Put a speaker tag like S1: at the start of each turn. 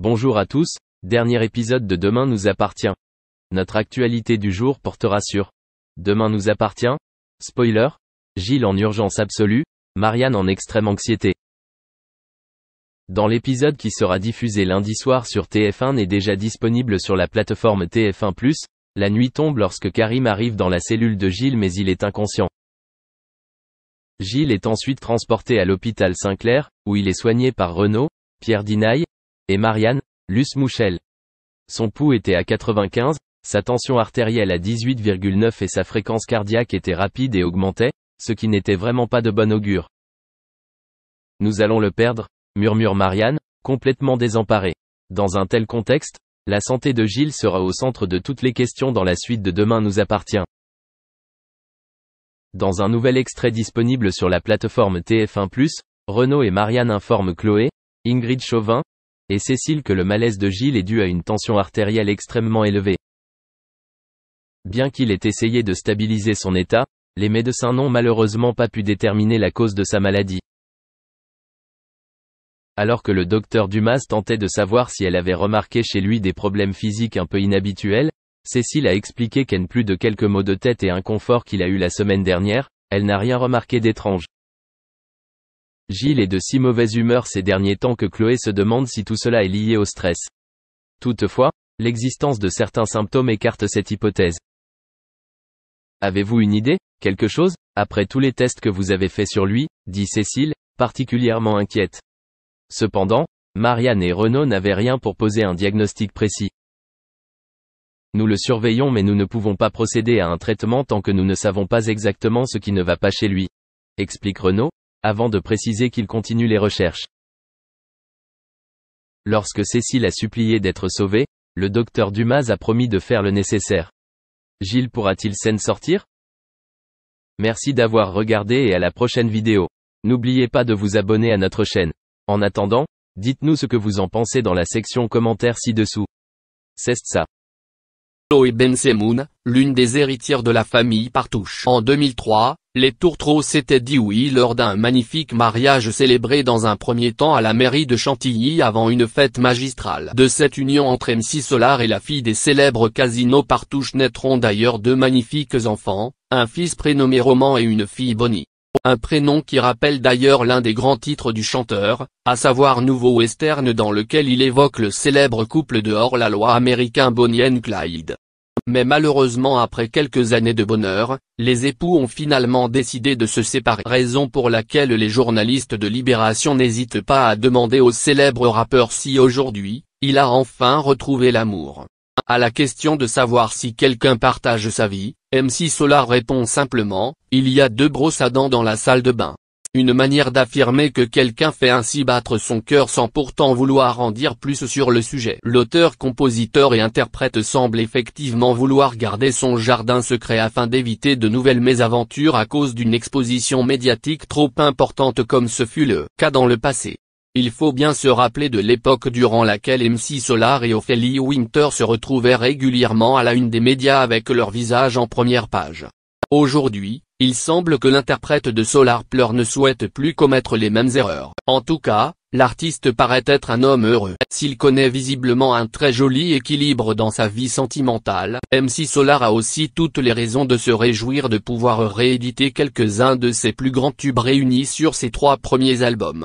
S1: Bonjour à tous, dernier épisode de Demain nous appartient. Notre actualité du jour portera sur Demain nous appartient, spoiler, Gilles en urgence absolue, Marianne en extrême anxiété. Dans l'épisode qui sera diffusé lundi soir sur TF1 et déjà disponible sur la plateforme TF1+, la nuit tombe lorsque Karim arrive dans la cellule de Gilles mais il est inconscient. Gilles est ensuite transporté à l'hôpital Saint-Clair, où il est soigné par Renaud, Pierre Dinaille, et Marianne, Luce Mouchel. Son pouls était à 95, sa tension artérielle à 18,9 et sa fréquence cardiaque était rapide et augmentait, ce qui n'était vraiment pas de bon augure. Nous allons le perdre, murmure Marianne, complètement désemparée. Dans un tel contexte, la santé de Gilles sera au centre de toutes les questions dans la suite de Demain nous appartient. Dans un nouvel extrait disponible sur la plateforme TF1+, Renaud et Marianne informent Chloé, Ingrid Chauvin, et Cécile que le malaise de Gilles est dû à une tension artérielle extrêmement élevée. Bien qu'il ait essayé de stabiliser son état, les médecins n'ont malheureusement pas pu déterminer la cause de sa maladie. Alors que le docteur Dumas tentait de savoir si elle avait remarqué chez lui des problèmes physiques un peu inhabituels, Cécile a expliqué qu'en plus de quelques maux de tête et inconfort qu'il a eu la semaine dernière, elle n'a rien remarqué d'étrange. Gilles est de si mauvaise humeur ces derniers temps que Chloé se demande si tout cela est lié au stress. Toutefois, l'existence de certains symptômes écarte cette hypothèse. Avez-vous une idée, quelque chose, après tous les tests que vous avez faits sur lui, dit Cécile, particulièrement inquiète. Cependant, Marianne et Renaud n'avaient rien pour poser un diagnostic précis. Nous le surveillons mais nous ne pouvons pas procéder à un traitement tant que nous ne savons pas exactement ce qui ne va pas chez lui, explique Renaud, avant de préciser qu'il continue les recherches. Lorsque Cécile a supplié d'être sauvée, le docteur Dumas a promis de faire le nécessaire. Gilles pourra-t-il s'en sortir? Merci d'avoir regardé et à la prochaine vidéo. N'oubliez pas de vous abonner à notre chaîne. En attendant, dites-nous ce que vous en pensez dans la section commentaires ci-dessous. C'est ça.
S2: Chloé Bensemoun, l'une des héritières de la famille Partouche. En 2003, les Tourtereaux s'étaient dit oui lors d'un magnifique mariage célébré dans un premier temps à la mairie de Chantilly avant une fête magistrale. De cette union entre MC Solar et la fille des célèbres Casino Partouche naîtront d'ailleurs deux magnifiques enfants, un fils prénommé Roman et une fille Bonnie. Un prénom qui rappelle d'ailleurs l'un des grands titres du chanteur, à savoir Nouveau Western dans lequel il évoque le célèbre couple de hors-la-loi américain Bonnie and Clyde. Mais malheureusement après quelques années de bonheur, les époux ont finalement décidé de se séparer. Raison pour laquelle les journalistes de Libération n'hésitent pas à demander au célèbre rappeur si aujourd'hui, il a enfin retrouvé l'amour. À la question de savoir si quelqu'un partage sa vie, MC Solar répond simplement, il y a deux brosses à dents dans la salle de bain. Une manière d'affirmer que quelqu'un fait ainsi battre son cœur sans pourtant vouloir en dire plus sur le sujet. L'auteur, compositeur et interprète semble effectivement vouloir garder son jardin secret afin d'éviter de nouvelles mésaventures à cause d'une exposition médiatique trop importante comme ce fut le cas dans le passé. Il faut bien se rappeler de l'époque durant laquelle MC Solar et Ophélie Winter se retrouvaient régulièrement à la une des médias avec leur visage en première page. Aujourd'hui, il semble que l'interprète de Solar Pleur ne souhaite plus commettre les mêmes erreurs. En tout cas, l'artiste paraît être un homme heureux. S'il connaît visiblement un très joli équilibre dans sa vie sentimentale, MC Solar a aussi toutes les raisons de se réjouir de pouvoir rééditer quelques-uns de ses plus grands tubes réunis sur ses 3 premiers albums.